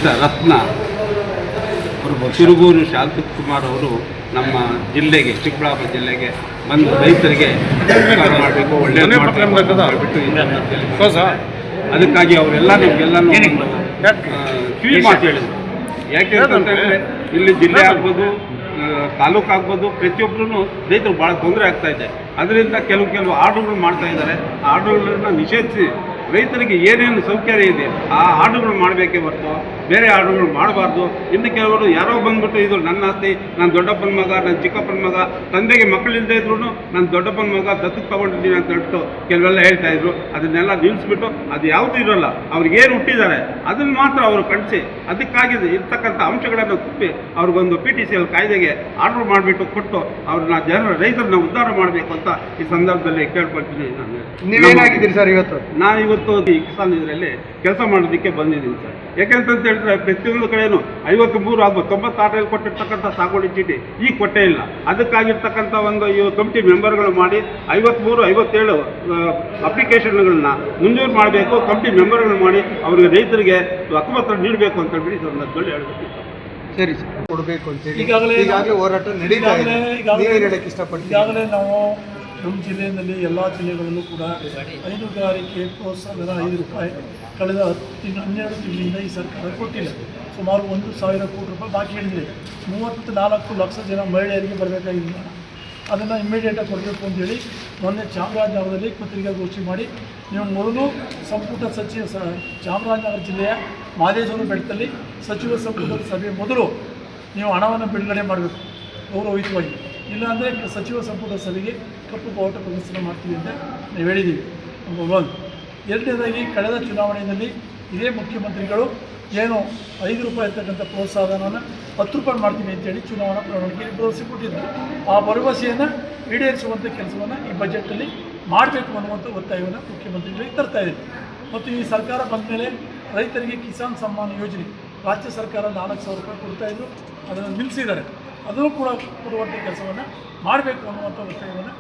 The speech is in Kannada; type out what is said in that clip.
ರೈತ ರತ್ನ ತಿರುಗೂರು ಶಾಂತಕುಮಾರ್ ಅವರು ನಮ್ಮ ಜಿಲ್ಲೆಗೆ, ಚಿಕ್ಕಬಳ್ಳಾಪುರ ಜಿಲ್ಲೆಗೆ ಬಂದು ರೈತರಿಗೆ ಮಾಡಬೇಕು, ಒಳ್ಳೆಯ ಅದಕ್ಕಾಗಿ ಅವರೆಲ್ಲ ನಮಗೆಲ್ಲನೂ ಕಿವಿ ಮಾತು ಹೇಳಿದರು. ಯಾಕೆ ಅಂತಂದರೆ ಇಲ್ಲಿ ಜಿಲ್ಲೆ ಆಗ್ಬೋದು, ತಾಲೂಕು ಆಗ್ಬೋದು, ಪ್ರತಿಯೊಬ್ಬರೂ ರೈತರು ಭಾಳ ತೊಂದರೆ ಆಗ್ತಾಯಿದೆ. ಅದರಿಂದ ಕೆಲವು ಆರ್ಡರ್ಗಳು ಮಾಡ್ತಾ ಇದ್ದಾರೆ. ಆ ಆರ್ಡರ್ಗಳನ್ನ ನಿಷೇಧಿಸಿ ರೈತರಿಗೆ ಏನೇನು ಸೌಕರ್ಯ ಇದೆ ಆ ಆರ್ಡರ್ಗಳು ಮಾಡಬೇಕೇ ಹೊರತು ಬೇರೆ ಆರ್ಡರ್ಗಳು ಮಾಡಬಾರ್ದು. ಇನ್ನು ಕೆಲವರು ಯಾರೋ ಬಂದ್ಬಿಟ್ಟು ಇದು ನನ್ನ ಆಸ್ತಿ, ನಾನು ದೊಡ್ಡಪ್ಪನ ಮಗ, ನನ್ನ ಚಿಕ್ಕಪ್ಪನ ಮಗ, ತಂದೆಗೆ ಮಕ್ಕಳಿಲ್ಲದೆ ಇದ್ರೂ ನಾನು ದೊಡ್ಡಪ್ಪನ ಮಗ ದತ್ತಕ್ಕೆ ತೊಗೊಂಡಿದ್ದೀನಿ ಅಂತ ಹೇಳ್ಬಿಟ್ಟು ಕೆಲವೆಲ್ಲ ಹೇಳ್ತಾಯಿದ್ರು. ಅದನ್ನೆಲ್ಲ ನಿಲ್ಲಿಸ್ಬಿಟ್ಟು ಅದು ಯಾವುದೂ ಇರೋಲ್ಲ, ಅವ್ರಿಗೇನು ಹುಟ್ಟಿದ್ದಾರೆ ಅದನ್ನು ಮಾತ್ರ ಅವರು ಕಳಿಸಿ ಅದಕ್ಕಾಗಿ ಇರ್ತಕ್ಕಂಥ ಅಂಶಗಳನ್ನು ತುಪ್ಪಿ ಅವ್ರಿಗೊಂದು PTCL ಕಾಯ್ದೆಗೆ ಆರ್ಡರ್ ಮಾಡಿಬಿಟ್ಟು ಕೊಟ್ಟು ಅವ್ರನ್ನ ರೈತರನ್ನ ಉದ್ಧಾರ ಮಾಡಬೇಕು ಅಂತ ಈ ಸಂದರ್ಭದಲ್ಲಿ ಕೇಳ್ಕೊಳ್ತೀನಿ. ನೀವೇನಾಗಿದ್ದೀರಿ ಸರ್ ಇವತ್ತು? ನಾನಿವತ್ತು ಈ ಕಿಸಾನ್ ಇದರಲ್ಲಿ ಕೆಲಸ ಮಾಡೋದಕ್ಕೆ ಬಂದಿದ್ದೀನಿ ಸರ್. ಯಾಕೆಂತ ಹೇಳಿದ್ರೆ ಪ್ರತಿಯೊಂದು ಕಡೆಯೂ 53 ಆಗ್ಬೋದು, 96ರಲ್ಲಿ ಕೊಟ್ಟಿರ್ತಕ್ಕಂಥ ಸಾಗುವಳಿ ಚೀಟಿ ಈಗ ಕೊಟ್ಟೇ ಇಲ್ಲ. ಅದಕ್ಕಾಗಿರ್ತಕ್ಕಂಥ ಒಂದು ಈ ಕಮಿಟಿ ಮೆಂಬರ್ಗಳು ಮಾಡಿ 53, 57 ಅಪ್ಲಿಕೇಶನ್ಗಳನ್ನ ಮಂಜೂರು ಮಾಡಬೇಕು, ಕಮಿಟಿ ಮೆಂಬರ್ಗಳು ಮಾಡಿ ಅವ್ರಿಗೆ ರೈತರಿಗೆ ಹಕ್ಕುಪತ್ರ ನೀಡಬೇಕು ಅಂತ ಹೇಳಿ ಸಂದರ್ಭದಲ್ಲಿ ಹೇಳಬೇಕು. ಸರಿ ಸರ್, ಕೊಡಬೇಕು ಅಂತೇಳಿ ಈಗಾಗಲೇ ಹೋರಾಟ ನಡೀತಾ ಇದೆ. ನೀವೇನು ಹೇಳಕ್ಕೆ ಇಷ್ಟಪಡ್ತೀವಿ? ಈಗಾಗಲೇ ನಾವು ನಮ್ಮ ಜಿಲ್ಲೆಯಲ್ಲಿ ಎಲ್ಲ ಜಿಲ್ಲೆಗಳಲ್ಲೂ ಕೂಡ ಹೈನುಗಾರಿಕೆ ಪ್ರೋತ್ಸಾಹಧನ ₹5 ಕಳೆದ 12 ತಿಂಗಳಿಂದ ಈ ಸರ್ಕಾರ ಕೊಟ್ಟಿಲ್ಲ. ಸುಮಾರು 1,000 ಕೋಟಿ ರೂಪಾಯಿ ಬಾಕಿ ಹಿಡಿದಿದೆ. 34 ಲಕ್ಷ ಜನ ಮಹಿಳೆಯರಿಗೆ ಬರಬೇಕಾಗಿಲ್ಲ. ಅದನ್ನು ಇಮ್ಮಿಡಿಯೇಟಾಗಿ ಕೊಡಬೇಕು ಅಂತೇಳಿ ಮೊನ್ನೆ ಚಾಮರಾಜನಗರದಲ್ಲಿ ಪತ್ರಿಕಾಗೋಷ್ಠಿ ಮಾಡಿ ನೀವು ಮೊದಲು ಸಂಪುಟ ಸಚಿವ ಚಾಮರಾಜನಗರ ಜಿಲ್ಲೆಯ ಮಹದೇಶ್ವರ ಬೆಟ್ಟದಲ್ಲಿ ಸಚಿವ ಸಂಪುಟದ ಸಭೆ ಮೊದಲು ನೀವು ಹಣವನ್ನು ಬಿಡುಗಡೆ ಮಾಡಬೇಕು ಗೌರವಯುತವಾಗಿ. ಇಲ್ಲಾಂದರೆ ಸಚಿವ ಸಂಪುಟ ಸಭೆಗೆ ಕಪ್ಪು ಬಾವುಟ ಪ್ರದರ್ಶನ ಮಾಡ್ತೀವಿ ಅಂತ ನಾವು ಹೇಳಿದ್ದೀವಿ. ನಂಬರ್ 1. ಎರಡನೇದಾಗಿ ಕಳೆದ ಚುನಾವಣೆಯಲ್ಲಿ ಇದೇ ಮುಖ್ಯಮಂತ್ರಿಗಳು ಏನು ₹5 ಇರ್ತಕ್ಕಂಥ ಪ್ರೋತ್ಸಾಹಧನವನ್ನು ₹10 ಮಾಡ್ತೀನಿ ಅಂತೇಳಿ ಚುನಾವಣಾ ಪ್ರಣಾಳಿಕೆಯಲ್ಲಿ ಭರವಸೆ ಕೊಟ್ಟಿದ್ದರು. ಆ ಭರವಸೆಯನ್ನು ಈಡೇರಿಸುವಂಥ ಕೆಲಸವನ್ನು ಈ ಬಜೆಟಲ್ಲಿ ಮಾಡಬೇಕು ಅನ್ನುವಂಥ ಒತ್ತಾಯವನ್ನು ಮುಖ್ಯಮಂತ್ರಿಗಳಿಗೆ ತರ್ತಾ ಇದೆ. ಮತ್ತು ಈ ಸರ್ಕಾರ ಬಂದ ಮೇಲೆ ರೈತರಿಗೆ ಕಿಸಾನ್ ಸಮ್ಮಾನ್ ಯೋಜನೆ ರಾಜ್ಯ ಸರ್ಕಾರ ₹4,000 ಕೊಡ್ತಾಯಿದ್ರು, ಅದನ್ನು ನಿಲ್ಲಿಸಿದ್ದಾರೆ. ಅದನ್ನು ಕೂಡ ಕೊಡುವಂಥ ಕೆಲಸವನ್ನು ಮಾಡಬೇಕು ಅನ್ನುವಂಥ ಒತ್ತಾಯವನ್ನು